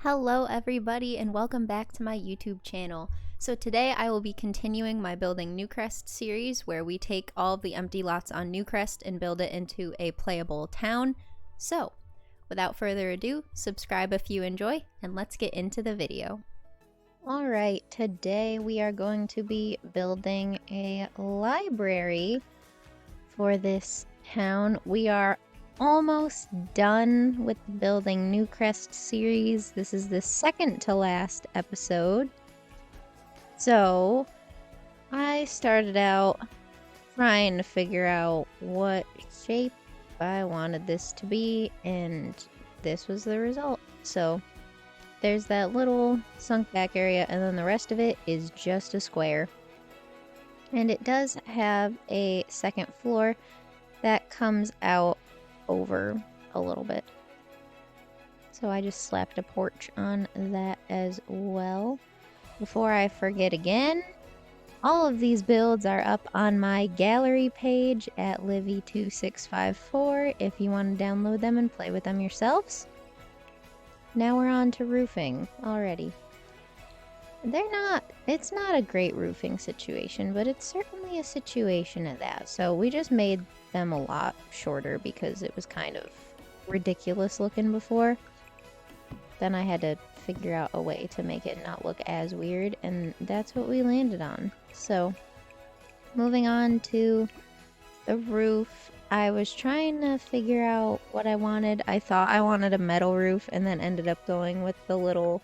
Hello everybody and welcome back to my YouTube channel. So today I will be continuing my Building Newcrest series where we take all of the empty lots on Newcrest and build it into a playable town. So without further ado, subscribe if you enjoy and let's get into the video. Alright, today we are going to be building a library for this town. We are almost done with the Building Newcrest series. This is the second to last episode. So I started out trying to figure out what shape I wanted this to be, and this was the result. So there's that little sunk back area, and then the rest of it is just a square. And it does have a second floor that comes out over a little bit. So I just slapped a porch on that as well. Before I forget again, all of these builds are up on my gallery page at Livy2654 if you want to download them and play with them yourselves. Now we're on to roofing already. It's not a great roofing situation, but it's certainly a situation of that. So we just made them a lot shorter because it was kind of ridiculous looking before. Then I had to figure out a way to make it not look as weird, and that's what we landed on. So moving on to the roof, I was trying to figure out what I wanted. I thought I wanted a metal roof and then ended up going with the little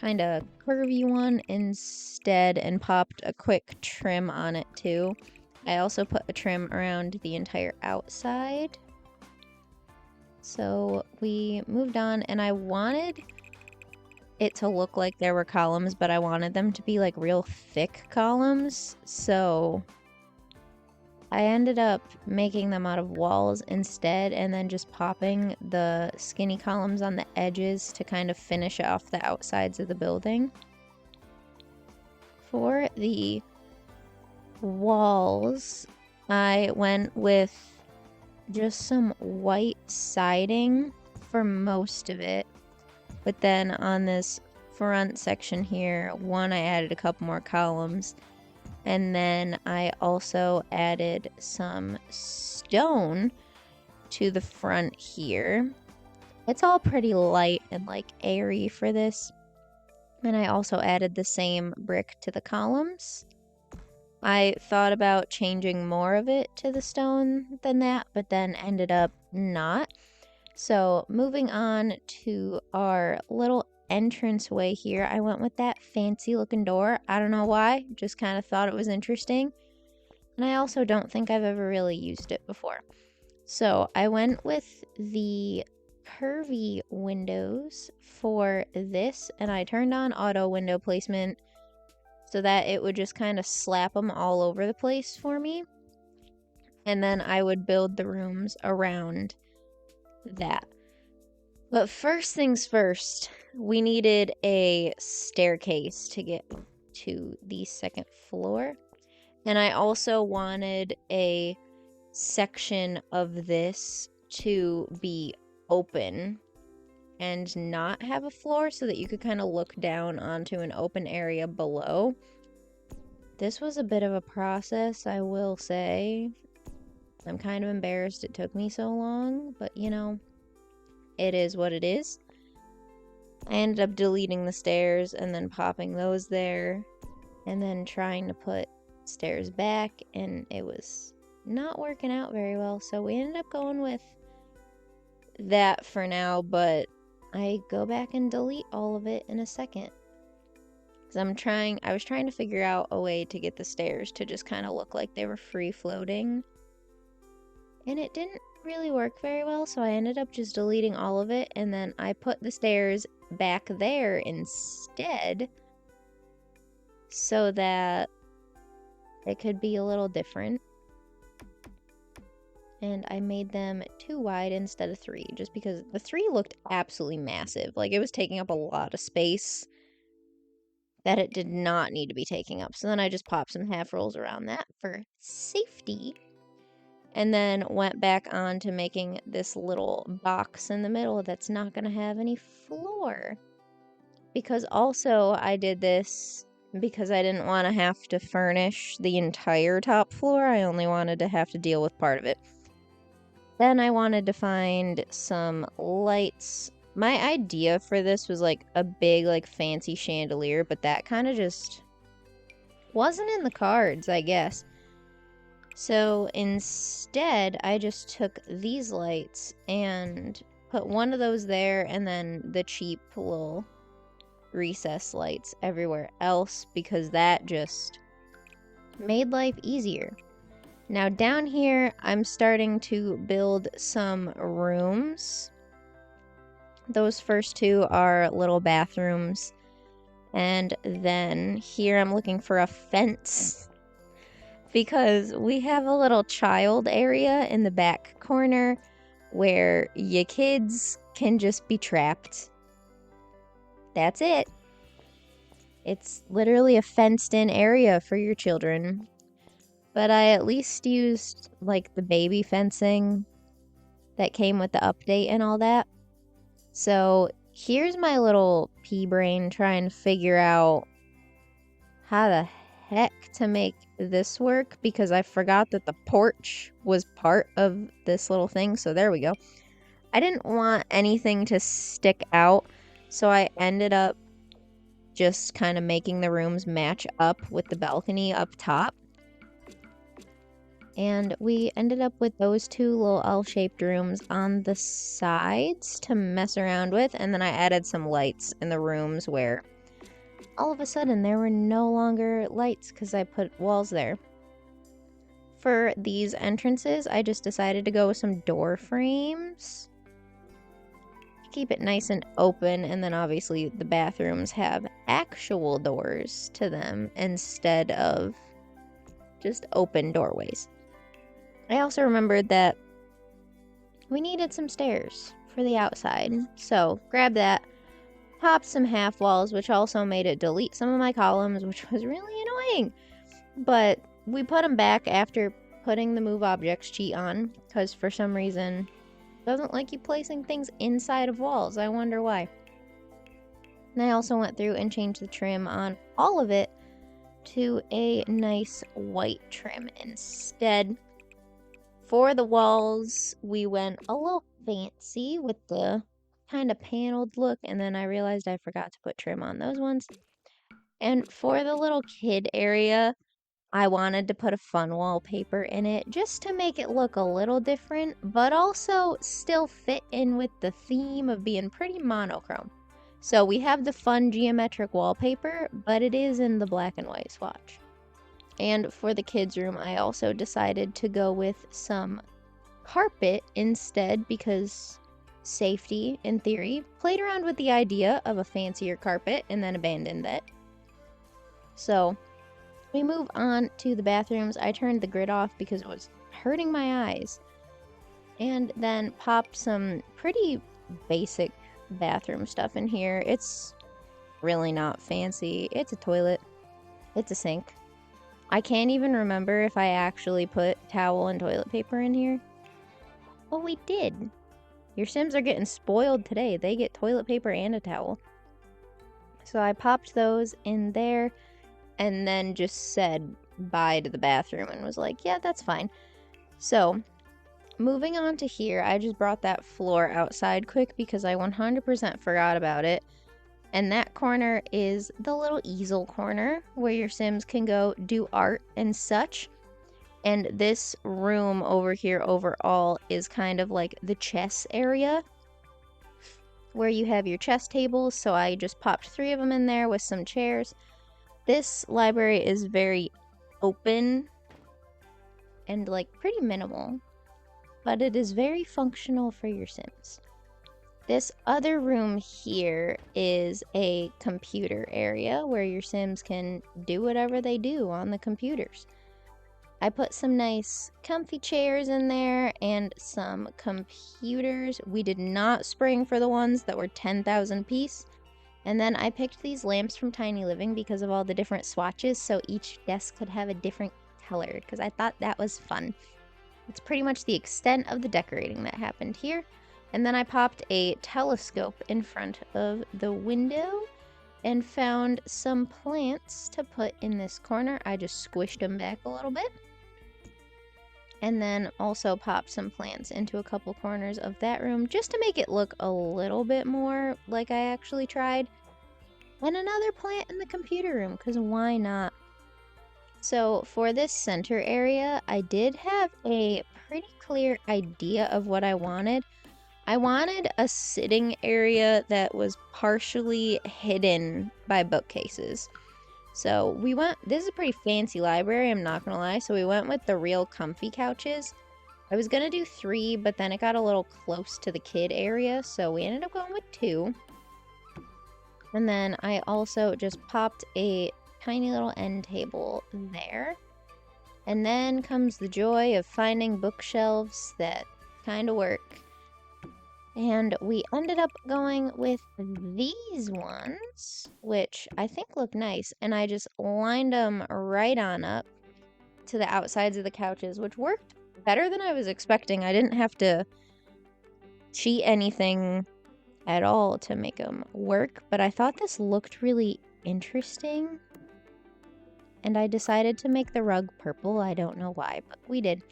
kind of curvy one instead and popped a quick trim on it too. I also put a trim around the entire outside. So we moved on, and I wanted it to look like there were columns, but I wanted them to be like real thick columns. So I ended up making them out of walls instead, and then just popping the skinny columns on the edges to kind of finish off the outsides of the building. For the walls, I went with just some white siding for most of it, but then on this front section here, I added a couple more columns, and then I also added some stone to the front here. It's all pretty light and like airy for this. And I also added the same brick to the columns. I thought about changing more of it to the stone than that, but then ended up not. So moving on to our little entranceway here, I went with that fancy looking door. I don't know why, just kind of thought it was interesting. And I also don't think I've ever really used it before. So I went with the curvy windows for this, and I turned on auto window placement so that it would just kind of slap them all over the place for me. And then I would build the rooms around that. But first things first, we needed a staircase to get to the second floor. And I also wanted a section of this to be open and not have a floor so that you could kind of look down onto an open area below. This was a bit of a process, I will say. I'm kind of embarrassed it took me so long, but you know, it is what it is. I ended up deleting the stairs and then popping those there, and then trying to put stairs back, and it was not working out very well, so we ended up going with that for now, but I go back and delete all of it in a second. Because I was trying to figure out a way to get the stairs to just kind of look like they were free floating. And it didn't really work very well, so I ended up just deleting all of it, and then I put the stairs back there instead so that it could be a little different. And I made them 2 wide instead of 3, just because the 3 looked absolutely massive. Like, it was taking up a lot of space that it did not need to be taking up. So then I just popped some half rolls around that for safety. and then went back on to making this little box in the middle that's not going to have any floor. Because also I did this because I didn't want to have to furnish the entire top floor. I only wanted to have to deal with part of it. Then I wanted to find some lights. My idea for this was like a big, like fancy chandelier, but that kind of just wasn't in the cards, I guess. So instead, I just took these lights and put one of those there and then the cheap little recess lights everywhere else because that just made life easier. Now down here, I'm starting to build some rooms. Those first two are little bathrooms. And then here I'm looking for a fence because we have a little child area in the back corner where your kids can just be trapped. That's it. It's literally a fenced-in area for your children. But I at least used, like, the baby fencing that came with the update and all that. So here's my little pea brain trying to figure out how the heck to make this work because I forgot that the porch was part of this little thing. So there we go. I didn't want anything to stick out, so I ended up just kind of making the rooms match up with the balcony up top. And we ended up with those two little L-shaped rooms on the sides to mess around with. And then I added some lights in the rooms where all of a sudden there were no longer lights because I put walls there. For these entrances, I just decided to go with some door frames. Keep it nice and open, and then obviously the bathrooms have actual doors to them instead of just open doorways. I also remembered that we needed some stairs for the outside, so grabbed that, popped some half walls, which also made it delete some of my columns, which was really annoying, but we put them back after putting the move objects cheat on, because for some reason it doesn't like you placing things inside of walls. I wonder why. And I also went through and changed the trim on all of it to a nice white trim instead. For the walls, we went a little fancy with the kind of paneled look, and then I realized I forgot to put trim on those ones. And for the little kid area, I wanted to put a fun wallpaper in it just to make it look a little different, but also still fit in with the theme of being pretty monochrome. So we have the fun geometric wallpaper, but it is in the black and white swatch. And for the kids' room, I also decided to go with some carpet instead because safety, in theory. Played around with the idea of a fancier carpet and then abandoned it. So we move on to the bathrooms. I turned the grid off because it was hurting my eyes. And then popped some pretty basic bathroom stuff in here. It's really not fancy. It's a toilet. It's a sink. I can't even remember if I actually put towel and toilet paper in here. Oh, we did. Your Sims are getting spoiled today. They get toilet paper and a towel. So I popped those in there and then just said bye to the bathroom and was like, yeah, that's fine. So moving on to here, I just brought that floor outside quick because I 100% forgot about it. And that corner is the little easel corner where your Sims can go do art and such. And this room over here overall is kind of like the chess area where you have your chess tables. So I just popped 3 of them in there with some chairs. This library is very open and like pretty minimal, but it is very functional for your Sims. This other room here is a computer area where your Sims can do whatever they do on the computers. I put some nice comfy chairs in there and some computers. We did not spring for the ones that were 10,000 piece. And then I picked these lamps from Tiny Living because of all the different swatches, so each desk could have a different color, because I thought that was fun. It's pretty much the extent of the decorating that happened here. And then I popped a telescope in front of the window and found some plants to put in this corner. I just squished them back a little bit. And then also popped some plants into a couple corners of that room just to make it look a little bit more like I actually tried. And another plant in the computer room, because why not? So for this center area, I did have a pretty clear idea of what I wanted. I wanted a sitting area that was partially hidden by bookcases. So we went, this is a pretty fancy library, I'm not gonna lie, so we went with the real comfy couches. I was gonna do 3, but then it got a little close to the kid area, so we ended up going with 2. And then I also just popped a tiny little end table there. And then comes the joy of finding bookshelves that kind of work. And we ended up going with these ones, which I think look nice. And I just lined them right on up to the outsides of the couches, which worked better than I was expecting. I didn't have to cheat anything at all to make them work, but I thought this looked really interesting. And I decided to make the rug purple. I don't know why, but we did.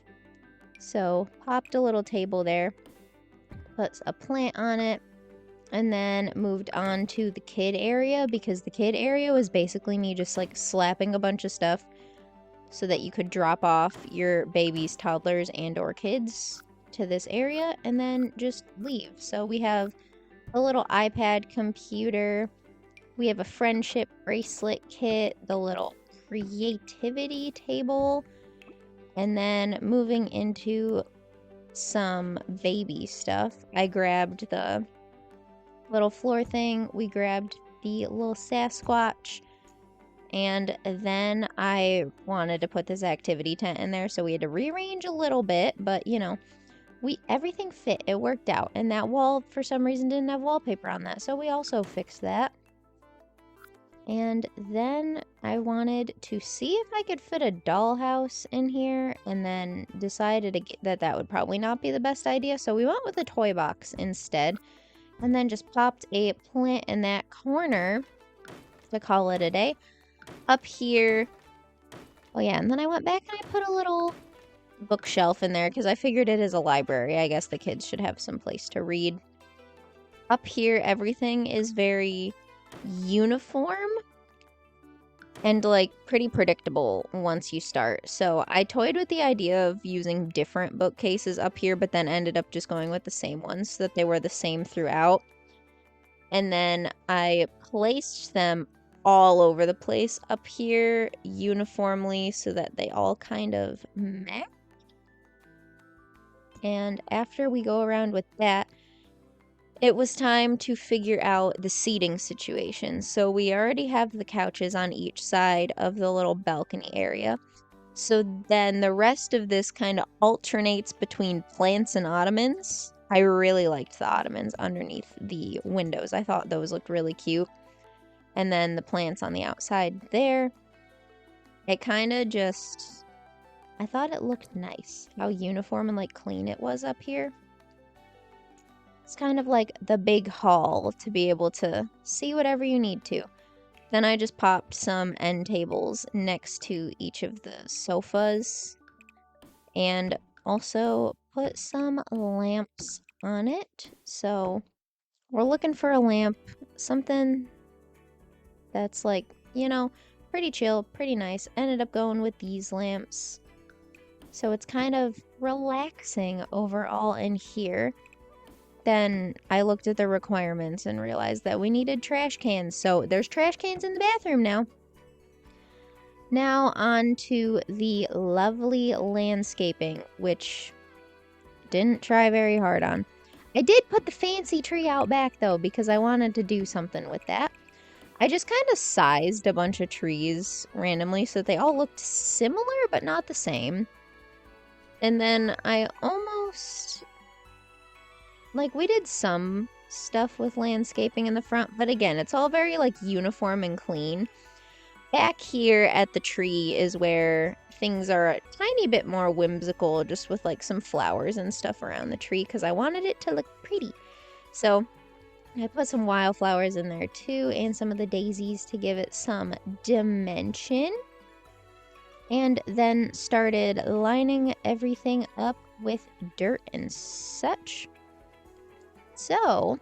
So, popped a little table there, put a plant on it, and then moved on to the kid area, because the kid area was basically me just like slapping a bunch of stuff so that you could drop off your babies, toddlers, and or kids to this area and then just leave. So we have a little iPad computer, we have a friendship bracelet kit, the little creativity table, and then moving into some baby stuff. I grabbed the little floor thing, we grabbed the little Sasquatch, and then I wanted to put this activity tent in there, so we had to rearrange a little bit, but you know, everything fit, it worked out. And that wall for some reason didn't have wallpaper on that, so we also fixed that. And then I wanted to see if I could fit a dollhouse in here, and then decided that that would probably not be the best idea, so we went with a toy box instead. And then just popped a plant in that corner to call it a day. Up here, oh yeah, and then I went back and I put a little bookshelf in there because I figured it is a library. I guess the kids should have some place to read. Up here, everything is very uniform and like pretty predictable once you start. So I toyed with the idea of using different bookcases up here, but then ended up just going with the same ones so that they were the same throughout. And then I placed them all over the place up here uniformly so that they all kind of match. And after we go around with that, it was time to figure out the seating situation. So we already have the couches on each side of the little balcony area. So then the rest of this kind of alternates between plants and ottomans. I really liked the ottomans underneath the windows. I thought those looked really cute. And then the plants on the outside there. It kind of just, I thought it looked nice how uniform and like clean it was up here. It's kind of like the big hall to be able to see whatever you need to. Then I just popped some end tables next to each of the sofas and also put some lamps on it. So we're looking for a lamp, something that's like, you know, pretty chill, pretty nice. Ended up going with these lamps. So it's kind of relaxing overall in here. Then I looked at the requirements and realized that we needed trash cans. So there's trash cans in the bathroom now. Now on to the lovely landscaping, which didn't try very hard on. I did put the fancy tree out back though, because I wanted to do something with that. I just kind of sized a bunch of trees randomly so that they all looked similar but not the same. And then I almost, like, we did some stuff with landscaping in the front, but again, it's all very like uniform and clean. back here at the tree is where things are a tiny bit more whimsical, just with like some flowers and stuff around the tree because I wanted it to look pretty. So I put some wildflowers in there too, and some of the daisies to give it some dimension. And then started lining everything up with dirt and such. So,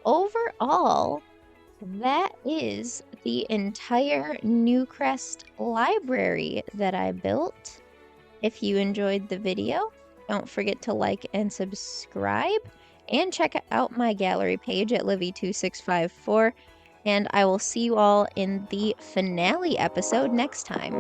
overall, that is the entire Newcrest library that I built. If you enjoyed the video, don't forget to like and subscribe, and check out my gallery page at Livy2654, and I will see you all in the finale episode next time.